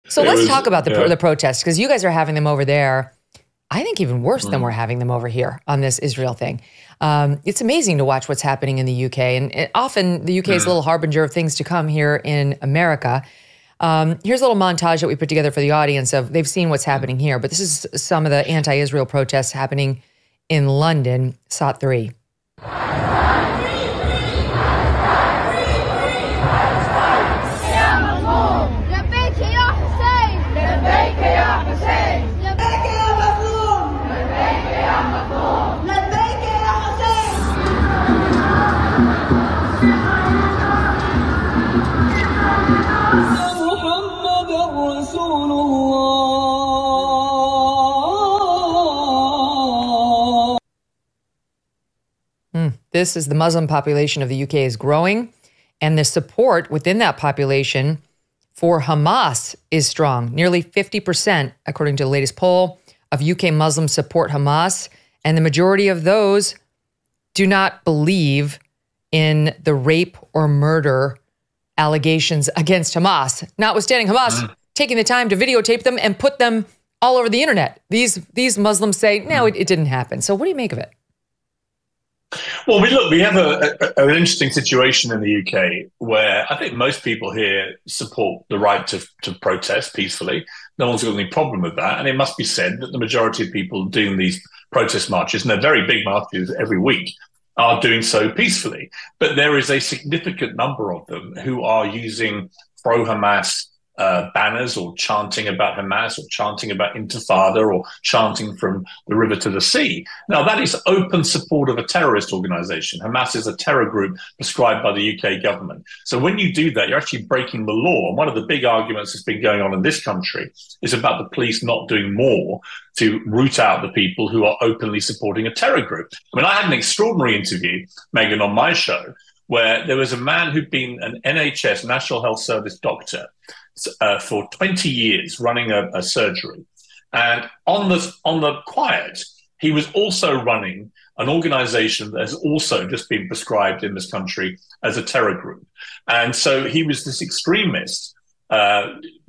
So let's talk about the protests, because you guys are having them over there. I think even worse than we're having them over here on this Israel thing. It's amazing to watch what's happening in the UK. And often the UK is a little harbinger of things to come here in America. Here's a little montage that we put together for the audience of they've seen what's happening here. But this is some of the anti-Israel protests happening in London, SOT 3. This is the Muslim population of the UK is growing, and the support within that population for Hamas is strong. Nearly 50%, according to the latest poll, of UK Muslims support Hamas, and the majority of those do not believe in the rape or murder allegations against Hamas, notwithstanding Hamas taking the time to videotape them and put them all over the internet. These Muslims say, no, it didn't happen. So what do you make of it? Well, we have an interesting situation in the UK where I think most people here support the right to protest peacefully. No one's got any problem with that. And it must be said that the majority of people doing these protest marches, and they're very big marches every week, are doing so peacefully. But there is a significant number of them who are using pro-Hamas banners, or chanting about Hamas, or chanting about Intifada, or chanting from the river to the sea. Now, that is open support of a terrorist organization. Hamas is a terror group prescribed by the UK government. So when you do that, you're actually breaking the law. And one of the big arguments that's been going on in this country is about the police not doing more to root out the people who are openly supporting a terror group. I mean, I had an extraordinary interview, Megyn, on my show, where there was a man who'd been an NHS, National Health Service doctor, for 20 years running a surgery. And on the quiet, he was also running an organization that has also just been prescribed in this country as a terror group. And so he was this extremist,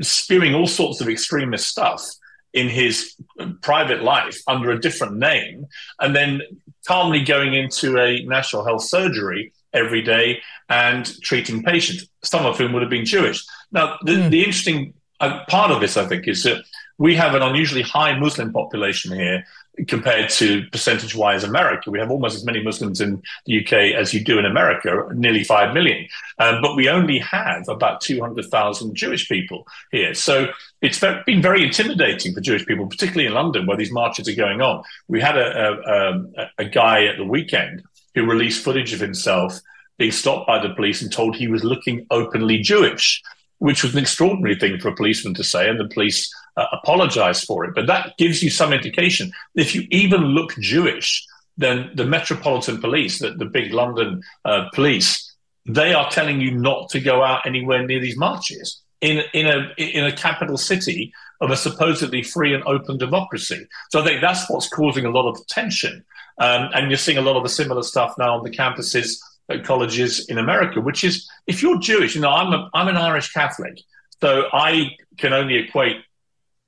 spewing all sorts of extremist stuff in his private life under a different name, and then calmly going into a national health surgery every day and treating patients, some of whom would have been Jewish. Now, the interesting part of this, I think, is that we have an unusually high Muslim population here compared to percentage-wise America. We have almost as many Muslims in the UK as you do in America, nearly 5 million. But we only have about 200,000 Jewish people here. So it's been very intimidating for Jewish people, particularly in London, where these marches are going on. We had a guy at the weekend who released footage of himself being stopped by the police and told he was looking openly Jewish, which was an extraordinary thing for a policeman to say, and the police apologized for it. But that gives you some indication. If you even look Jewish, then the Metropolitan Police, the big London police, they are telling you not to go out anywhere near these marches in a capital city of a supposedly free and open democracy. So I think that's what's causing a lot of tension. And you're seeing a lot of the similar stuff now on the campuses at colleges in America, which is, if you're Jewish, I'm an Irish Catholic, so I can only equate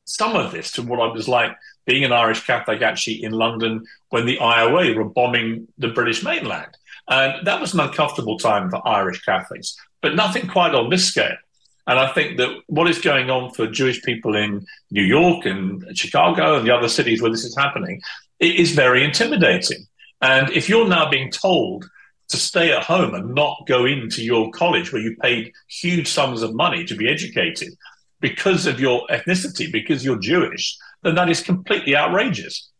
some of this to what I was like being an Irish Catholic actually in London when the IOA were bombing the British mainland. And that was an uncomfortable time for Irish Catholics, but nothing quite on this scale. And I think that what is going on for Jewish people in New York and Chicago and the other cities where this is happening, it is very intimidating. And if you're now being told to stay at home and not go into your college where you paid huge sums of money to be educated because of your ethnicity, because you're Jewish, then that is completely outrageous.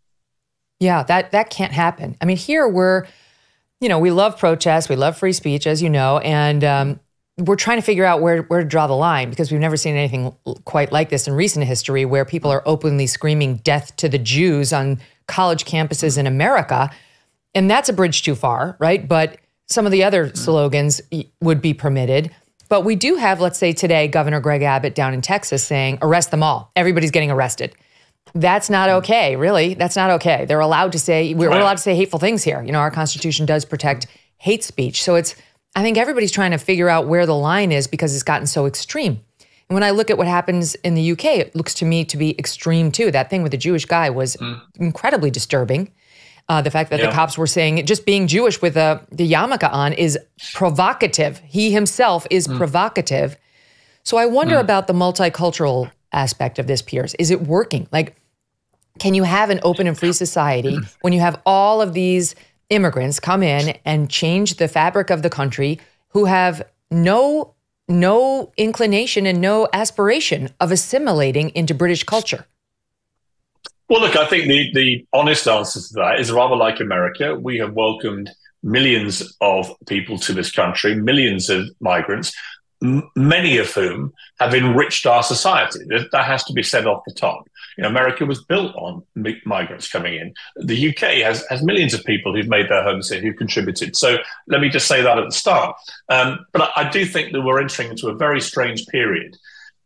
Yeah, that can't happen. I mean, here we love protests, we love free speech, as you know, and we're trying to figure out where to draw the line, because we've never seen anything quite like this in recent history, where people are openly screaming death to the Jews on college campuses in America. And that's a bridge too far, right? But some of the other slogans would be permitted. But we do have, let's say today, Governor Greg Abbott down in Texas saying, arrest them all. Everybody's getting arrested. That's not okay, really. That's not okay. We're allowed to say hateful things here. Our Constitution does protect hate speech. So I think everybody's trying to figure out where the line is, because it's gotten so extreme. And when I look at what happens in the UK, it looks to me to be extreme too. That thing with the Jewish guy was incredibly disturbing. The fact that the cops were saying just being Jewish with the yarmulke on is provocative. He himself is provocative. So I wonder about the multicultural aspect of this, Piers. Is it working? Like, can you have an open and free society when you have all of these immigrants come in and change the fabric of the country who have no inclination and no aspiration of assimilating into British culture? Well, look, I think the honest answer to that is rather like America. We have welcomed millions of people to this country, millions of migrants, many of whom have enriched our society. That has to be said off the top. America was built on migrants coming in. The UK has millions of people who've made their homes here, who've contributed. So let me just say that at the start. But I do think that we're entering into a very strange period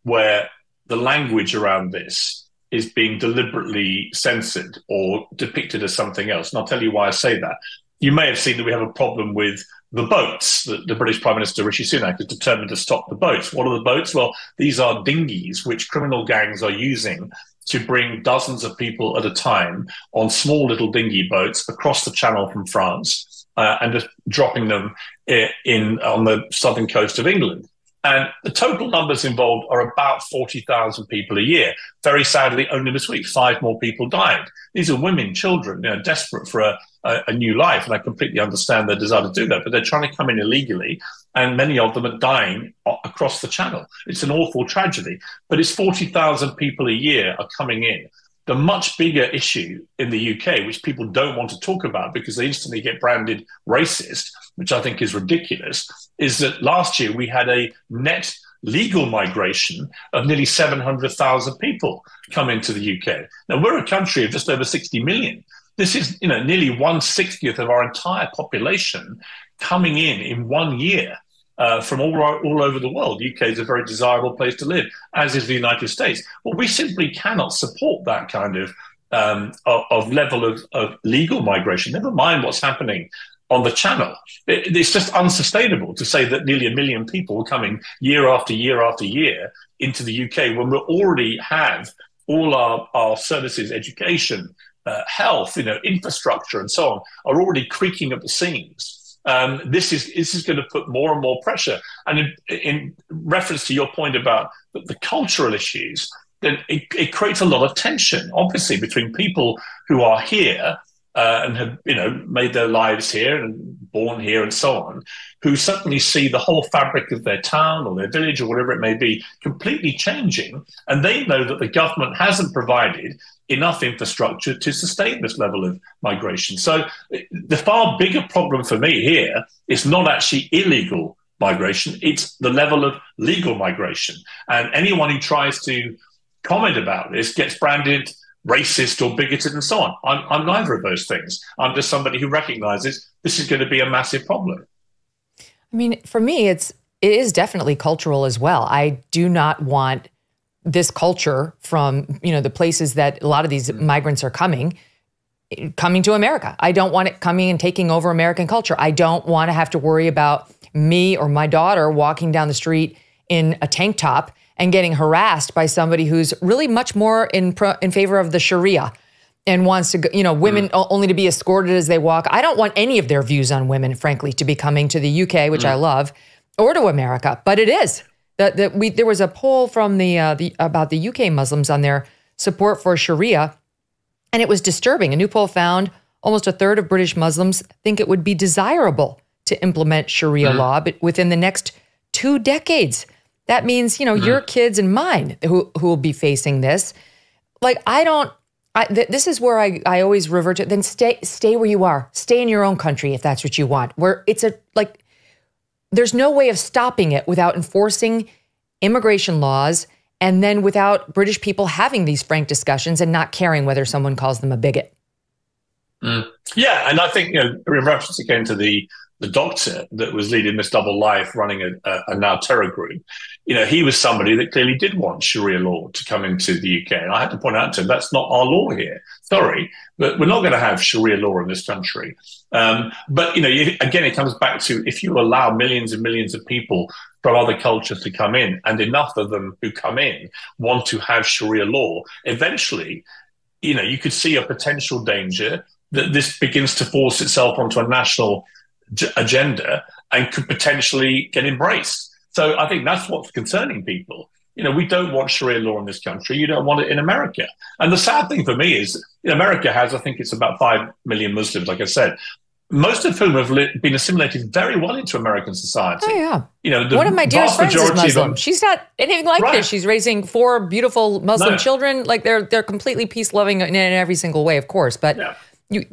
where the language around this is being deliberately censored or depicted as something else. And I'll tell you why I say that. You may have seen that we have a problem with the boats. The British Prime Minister Rishi Sunak is determined to stop the boats. What are the boats? Well, these are dinghies which criminal gangs are using to bring dozens of people at a time on small little dinghy boats across the channel from France and just dropping them on the southern coast of England. And the total numbers involved are about 40,000 people a year. Very sadly, only this week, 5 more people died. These are women, children, desperate for a new life. And I completely understand their desire to do that, but they're trying to come in illegally. And many of them are dying across the channel. It's an awful tragedy, but it's 40,000 people a year are coming in. The much bigger issue in the UK, which people don't want to talk about because they instantly get branded racist, which I think is ridiculous, is that last year we had a net legal migration of nearly 700,000 people come into the UK. Now, we're a country of just over 60 million. This is nearly 1/60th of our entire population coming in 1 year. From all over the world. UK is a very desirable place to live, as is the United States. Well, we simply cannot support that kind of level of legal migration, never mind what's happening on the channel. It's just unsustainable to say that nearly 1 million people are coming year after year after year into the UK when we already have all our services, education, health, infrastructure and so on, are already creaking at the seams. This is going to put more and more pressure. And in reference to your point about the cultural issues, then it creates a lot of tension, obviously, between people who are here and have made their lives here and born here and so on, who suddenly see the whole fabric of their town or their village or whatever it may be completely changing, and they know that the government hasn't provided enough infrastructure to sustain this level of migration. So the far bigger problem for me here is not actually illegal migration, it's the level of legal migration. And anyone who tries to comment about this gets branded racist or bigoted and so on. I'm neither of those things. I'm just somebody who recognizes this is going to be a massive problem. I mean, for me, it is definitely cultural as well. I do not want this culture from, the places that a lot of these migrants are coming to America. I don't want it coming and taking over American culture. I don't want to have to worry about me or my daughter walking down the street in a tank top and getting harassed by somebody who's really much more in favor of the Sharia and wants to, women only to be escorted as they walk. I don't want any of their views on women, frankly, to be coming to the UK, which I love, or to America. But it is. There was a poll from about the UK Muslims on their support for Sharia, and it was disturbing. A new poll found almost a third of British Muslims think it would be desirable to implement Sharia law, but within the next 2 decades. That means, your kids and mine who will be facing this. Like, this is where I always revert to, then stay where you are. Stay in your own country if that's what you want. Where there's no way of stopping it without enforcing immigration laws and then without British people having these frank discussions and not caring whether someone calls them a bigot. Yeah, and I think, in reference again to the the doctor that was leading this double life, running a now terror group, he was somebody that clearly did want Sharia law to come into the UK. And I had to point out to him, that's not our law here. Sorry, but we're not going to have Sharia law in this country. But, again, it comes back to, if you allow millions and millions of people from other cultures to come in, and enough of them who come in want to have Sharia law, eventually, you could see a potential danger that this begins to force itself onto a national agenda and could potentially get embraced. So I think that's what's concerning people. We don't want Sharia law in this country. You don't want it in America. And the sad thing for me is America has, I think it's about 5 million Muslims, like I said, most of whom have been assimilated very well into American society. Oh, yeah. One of my dearest friends is Muslim. She's not anything like this. She's raising 4 beautiful Muslim children. Like they're completely peace-loving in every single way, of course. But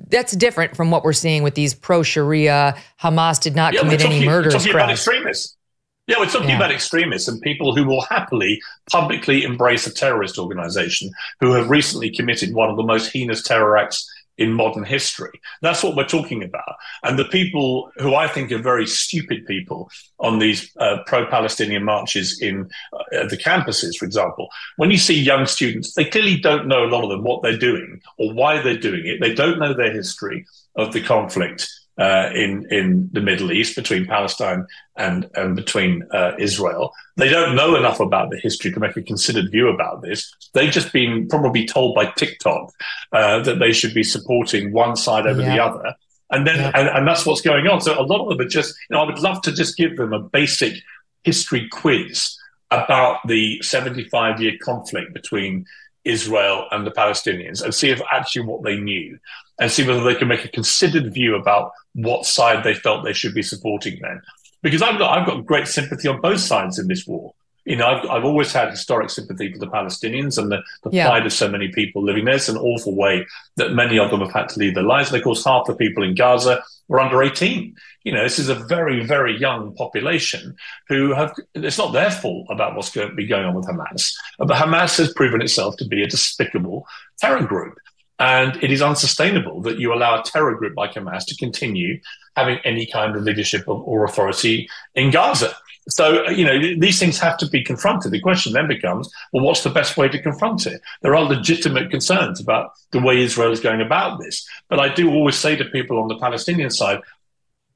that's different from what we're seeing with these pro-Sharia. Hamas did not commit any murders. We're talking about extremists. Yeah, we're talking about extremists and people who will happily publicly embrace a terrorist organization who have recently committed one of the most heinous terror acts in modern history. That's what we're talking about. And the people who I think are very stupid people on these pro-Palestinian marches in the campuses, for example, when you see young students, they clearly don't know, a lot of them, what they're doing or why they're doing it. They don't know their history of the conflict in the Middle East between Palestine and between Israel. They don't know enough about the history to make a considered view about this. They've just been probably told by TikTok that they should be supporting one side over the other. And then and that's what's going on. So a lot of them are just, I would love to just give them a basic history quiz about the 75-year conflict between Israel and the Palestinians and see if actually what they knew and see whether they can make a considered view about what side they felt they should be supporting then. Because I've got great sympathy on both sides in this war. I've always had historic sympathy for the Palestinians and the plight of so many people living there. It's an awful way that many of them have had to leave their lives. And of course, half the people in Gaza were under 18. This is a very, very young population who it's not their fault about what's going to be going on with Hamas. But Hamas has proven itself to be a despicable terror group. And it is unsustainable that you allow a terror group like Hamas to continue having any kind of leadership or authority in Gaza. So, these things have to be confronted. The question then becomes, well, what's the best way to confront it? There are legitimate concerns about the way Israel is going about this. But I do always say to people on the Palestinian side,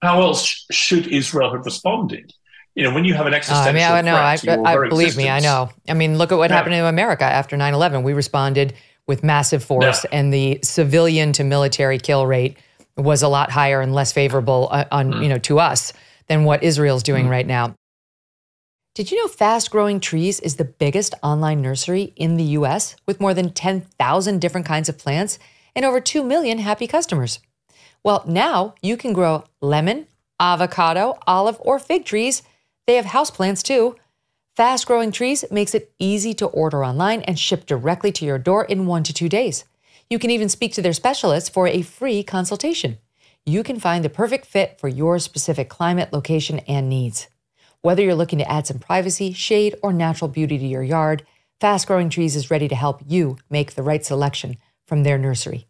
how else should Israel have responded? When you have an existential threat to your very believe existence. Me, I know. I mean, look at what happened in America after 9/11. We responded with massive force, and the civilian to military kill rate was a lot higher and less favorable to us than what Israel's doing right now. Did you know Fast Growing Trees is the biggest online nursery in the U.S. with more than 10,000 different kinds of plants and over 2 million happy customers? Well, now you can grow lemon, avocado, olive, or fig trees. They have houseplants too. Fast Growing Trees makes it easy to order online and ship directly to your door in 1 to 2 days. You can even speak to their specialists for a free consultation. You can find the perfect fit for your specific climate, location, and needs. Whether you're looking to add some privacy, shade, or natural beauty to your yard, Fast Growing Trees is ready to help you make the right selection from their nursery.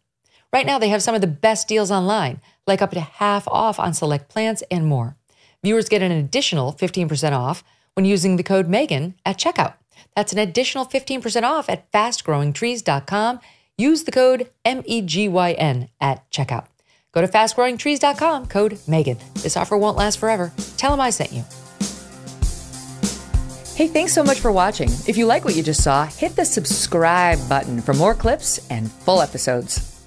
Right now, they have some of the best deals online, like up to half off on select plants and more. Viewers get an additional 15% off when using the code Megyn at checkout. That's an additional 15% off at fastgrowingtrees.com. Use the code MEGYN at checkout. Go to fastgrowingtrees.com, code Megyn. This offer won't last forever. Tell them I sent you. Hey, thanks so much for watching. If you like what you just saw, hit the subscribe button for more clips and full episodes.